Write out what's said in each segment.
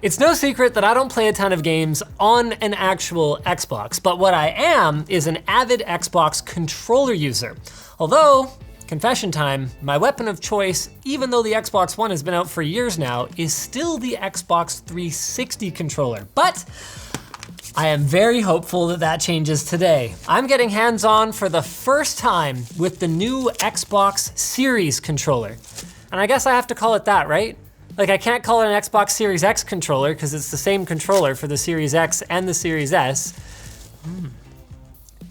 It's no secret that I don't play a ton of games on an actual Xbox, but what I am is an avid Xbox controller user. Although, confession time, my weapon of choice, even though the Xbox One has been out for years now, is still the Xbox 360 controller. But I am very hopeful that that changes today. I'm getting hands-on for the first time with the new Xbox Series controller. And I guess I have to call it that, right? Like, I can't call it an Xbox Series X controller because it's the same controller for the Series X and the Series S.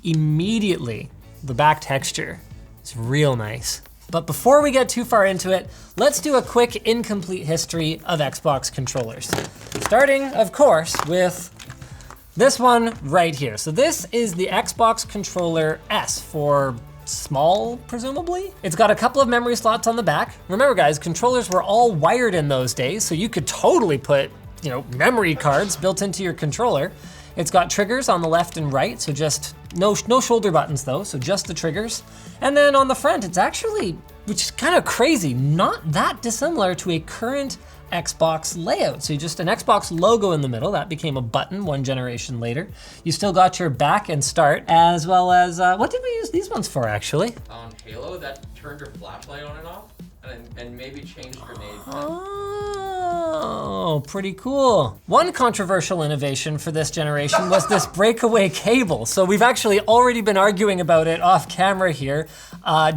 Immediately, the back texture is real nice. But before we get too far into it, let's do a quick incomplete history of Xbox controllers. Starting, of course, with this one right here. So this is the Xbox Controller S for small, presumably? It's got a couple of memory slots on the back. Remember guys, controllers were all wired in those days, so you could totally put, memory cards built into your controller. It's got triggers on the left and right, so just no shoulder buttons though, so just the triggers. And then on the front, it's actually, which is kind of crazy, not that dissimilar to a current Xbox layout. So just an Xbox logo in the middle, that became a button one generation later. You still got your back and start, as well as, what did we use these ones for actually? On Halo, that turned your flashlight on and off, and maybe changed grenade. Oh, pretty cool. One controversial innovation for this generation was this breakaway cable. So we've actually already been arguing about it off camera here.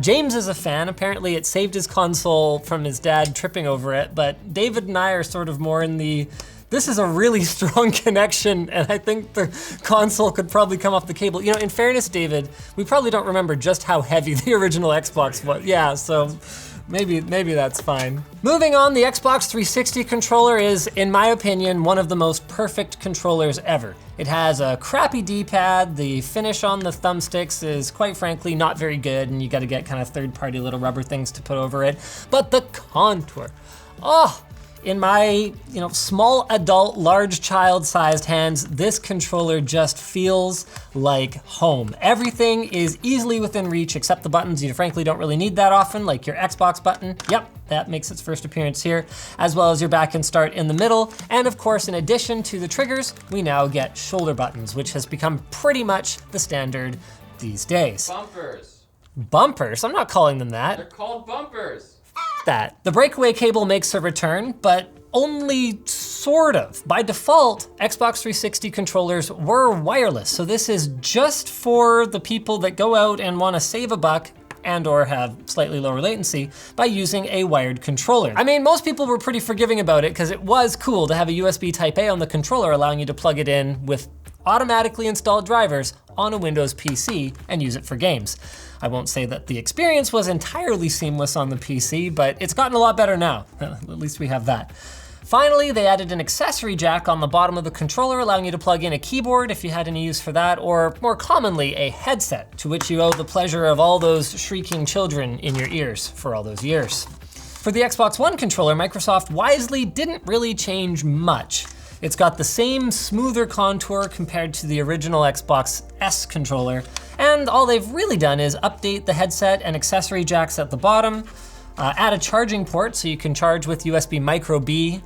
James is a fan. Apparently it saved his console from his dad tripping over it, but David and I are sort of more in the, this is a really strong connection, and I think the console could probably come off the cable. In fairness, David, we probably don't remember just how heavy the original Xbox was. Yeah, so maybe that's fine. Moving on, the Xbox 360 controller is, in my opinion, one of the most perfect controllers ever. It has a crappy D-pad, the finish on the thumbsticks is quite frankly not very good, and you gotta get kind of third-party little rubber things to put over it. But the contour, in my small adult, large child-sized hands, this controller just feels like home. Everything is easily within reach except the buttons you frankly don't really need that often, like your Xbox button. Yep, that makes its first appearance here, as well as your back and start in the middle. And of course, in addition to the triggers, we now get shoulder buttons, which has become pretty much the standard these days. Bumpers. Bumpers? I'm not calling them that. They're called bumpers. That. The breakaway cable makes a return, but only sort of. By default, Xbox 360 controllers were wireless, so this is just for the people that go out and want to save a buck and or have slightly lower latency by using a wired controller. I mean, most people were pretty forgiving about it because it was cool to have a USB Type A on the controller allowing you to plug it in with automatically installed drivers on a Windows PC and use it for games. I won't say that the experience was entirely seamless on the PC, but it's gotten a lot better now. At least we have that. Finally, they added an accessory jack on the bottom of the controller, allowing you to plug in a keyboard if you had any use for that, or more commonly, a headset, to which you owe the pleasure of all those shrieking children in your ears for all those years. For the Xbox One controller, Microsoft wisely didn't really change much. It's got the same smoother contour compared to the original Xbox S controller, and all they've really done is update the headset and accessory jacks at the bottom, add a charging port so you can charge with USB Micro B.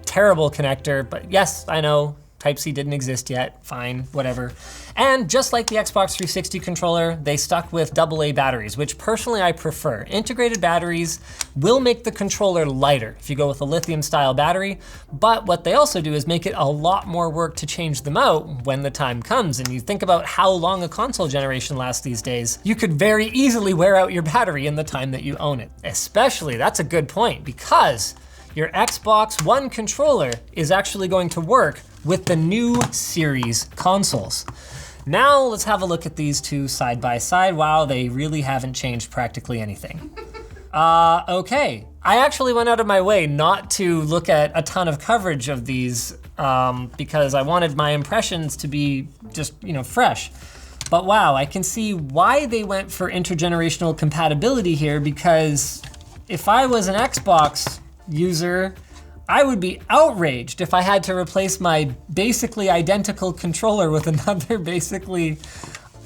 Terrible connector, but yes, I know, Type-C didn't exist yet, fine, whatever. And just like the Xbox 360 controller, they stuck with AA batteries, which personally I prefer. Integrated batteries will make the controller lighter if you go with a lithium style battery, but what they also do is make it a lot more work to change them out when the time comes. And you think about how long a console generation lasts these days, you could very easily wear out your battery in the time that you own it. Especially, that's a good point, because your Xbox One controller is actually going to work with the new Series consoles. Now let's have a look at these two side by side. Wow, they really haven't changed practically anything. Okay, I actually went out of my way not to look at a ton of coverage of these because I wanted my impressions to be just, fresh. But wow, I can see why they went for intergenerational compatibility here, because if I was an Xbox user, I would be outraged if I had to replace my basically identical controller with another basically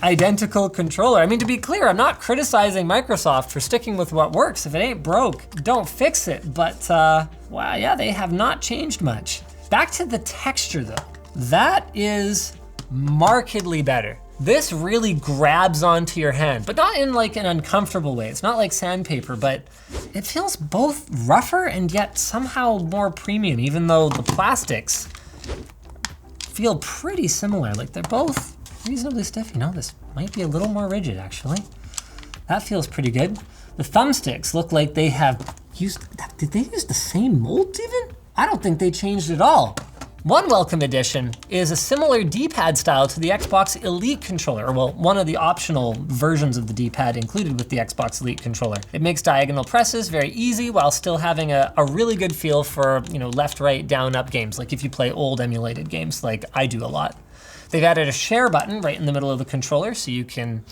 identical controller. I mean, to be clear, I'm not criticizing Microsoft for sticking with what works. If it ain't broke, don't fix it. But wow, yeah, they have not changed much. Back to the texture though. That is markedly better. This really grabs onto your hand, but not in like an uncomfortable way. It's not like sandpaper, but it feels both rougher and yet somehow more premium, even though the plastics feel pretty similar. Like they're both reasonably stiff. You know, this might be a little more rigid actually. That feels pretty good. The thumbsticks look like they have used, did they use the same molds even? I don't think they changed at all. One welcome addition is a similar D-pad style to the Xbox Elite controller, or well, one of the optional versions of the D-pad included with the Xbox Elite controller. It makes diagonal presses very easy while still having a really good feel for, you know, left, right, down, up games, like if you play old emulated games like I do a lot. They've added a share button right in the middle of the controller so you can,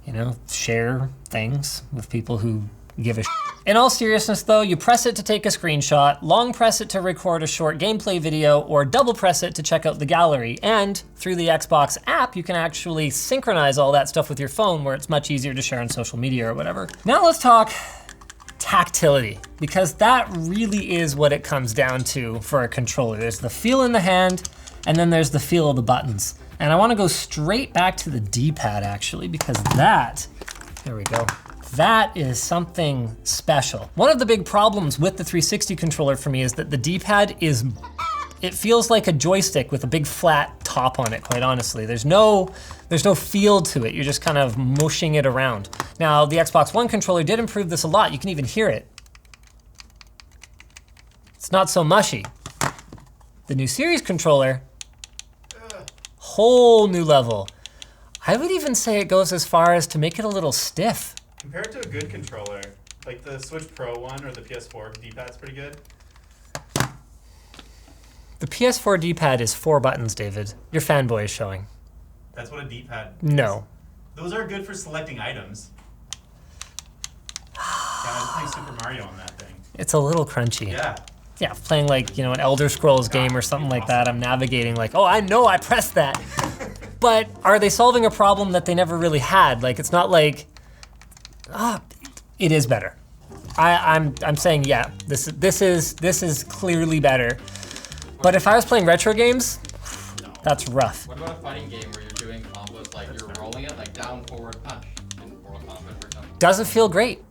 you know, share things with people who give a shit. In all seriousness though, you press it to take a screenshot, long press it to record a short gameplay video, or double press it to check out the gallery. And through the Xbox app, you can actually synchronize all that stuff with your phone where it's much easier to share on social media or whatever. Now let's talk tactility, because that really is what it comes down to for a controller. There's the feel in the hand, and then there's the feel of the buttons. And I wanna go straight back to the D-pad actually, because that, there we go. That is something special. One of the big problems with the 360 controller for me is that the D-pad is, it feels like a joystick with a big flat top on it, quite honestly. There's no feel to it. You're just kind of mushing it around. Now, the Xbox One controller did improve this a lot. You can even hear it. It's not so mushy. The new Series controller, whole new level. I would even say it goes as far as to make it a little stiff. Compared to a good controller, like the Switch Pro one or the PS4 D-pad's pretty good. The PS4 D-pad is 4 buttons, David. Your fanboy is showing. That's what a D-pad is. No. Those are good for selecting items. Yeah, I was playing Super Mario on that thing. It's a little crunchy. Yeah. Yeah, playing like, you know, an Elder Scrolls game or something like that, I'm navigating like, oh, I know I pressed that. But are they solving a problem that they never really had? Like, it's not like, it is better. I'm saying, yeah, this is clearly better. But if I was playing retro games, that's rough. What about a fighting game where you're doing combos like you're rolling it like down, forward, punch in Mortal Kombat, for example? Doesn't feel great.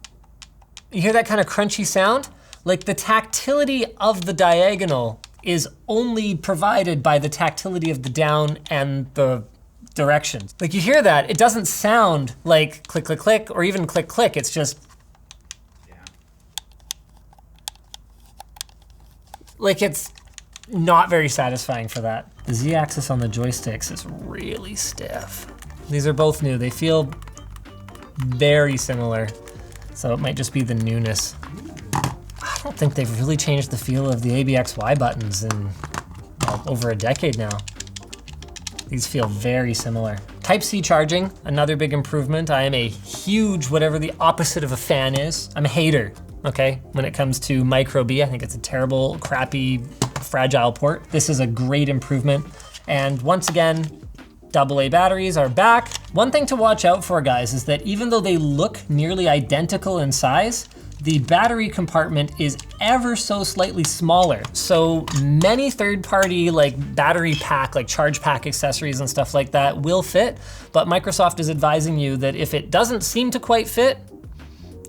You hear that kind of crunchy sound? Like the tactility of the diagonal is only provided by the tactility of the down and the directions. Like you hear that, it doesn't sound like click, click, click, or even click, click. It's just, like it's not very satisfying for that. The Z-axis on the joysticks is really stiff. These are both new. They feel very similar. So it might just be the newness. I don't think they've really changed the feel of the ABXY buttons in over a decade now. These feel very similar. Type-C charging, another big improvement. I am a huge, whatever the opposite of a fan is, I'm a hater, okay? When it comes to micro B, I think it's a terrible, crappy, fragile port. This is a great improvement. And once again, AA batteries are back. One thing to watch out for, guys, is that even though they look nearly identical in size, the battery compartment is ever so slightly smaller. So many third-party like battery pack, like charge pack accessories and stuff like that will fit, but Microsoft is advising you that if it doesn't seem to quite fit,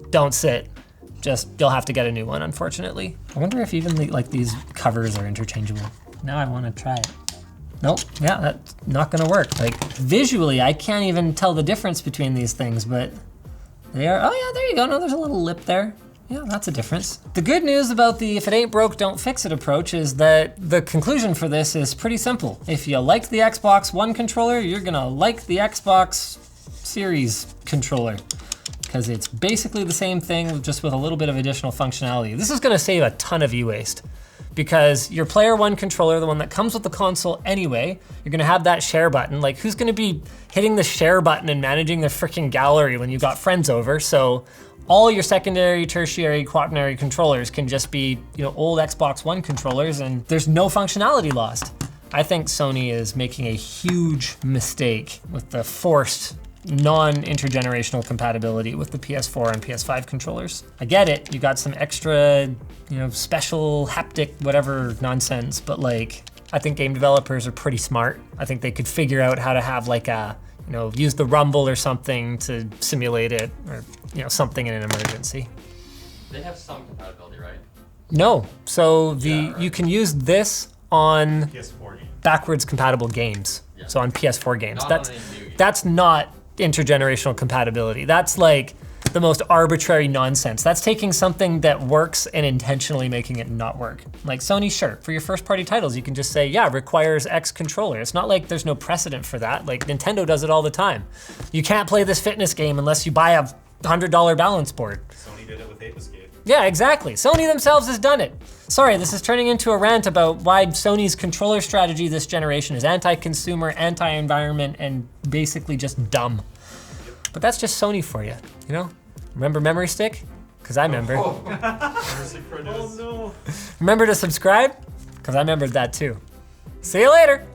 don't sit. Just, you'll have to get a new one, unfortunately. I wonder if even like these covers are interchangeable. Now I wanna try it. Nope, yeah, that's not gonna work. Like visually, I can't even tell the difference between these things, but they are, oh yeah, there you go. No, there's a little lip there. Yeah, that's a difference. The good news about the if it ain't broke, don't fix it approach is that the conclusion for this is pretty simple. If you liked the Xbox One controller, you're gonna like the Xbox Series controller, because it's basically the same thing, just with a little bit of additional functionality. This is gonna save a ton of e-waste, because your Player One controller, the one that comes with the console anyway, you're gonna have that share button. Like who's gonna be hitting the share button and managing the freaking gallery when you've got friends over? So all your secondary, tertiary, quaternary controllers can just be, you know, old Xbox One controllers, and there's no functionality lost. I think Sony is making a huge mistake with the forced non-intergenerational compatibility with the PS4 and PS5 controllers. I get it, you got some extra, you know, special haptic whatever nonsense, but like, I think game developers are pretty smart. I think they could figure out how to have like a, use the Rumble or something to simulate it, or something in an emergency. They have some compatibility, right? No, so Yeah, right. you can use this on PS4 game. backwards compatible games. Yeah. So on PS4 games. Not on any new game. That's not intergenerational compatibility. That's like the most arbitrary nonsense. That's taking something that works and intentionally making it not work. Like Sony, sure, for your first party titles, you can just say, yeah, requires X controller. It's not like there's no precedent for that. Like Nintendo does it all the time. You can't play this fitness game unless you buy a $100 balance board. Sony did it with Ape Escape. Yeah, exactly. Sony themselves has done it. Sorry, this is turning into a rant about why Sony's controller strategy this generation is anti-consumer, anti-environment, and basically just dumb. But that's just Sony for you, Remember Memory Stick? Because I remember. Oh no. Remember to subscribe? Because I remembered that too. See you later.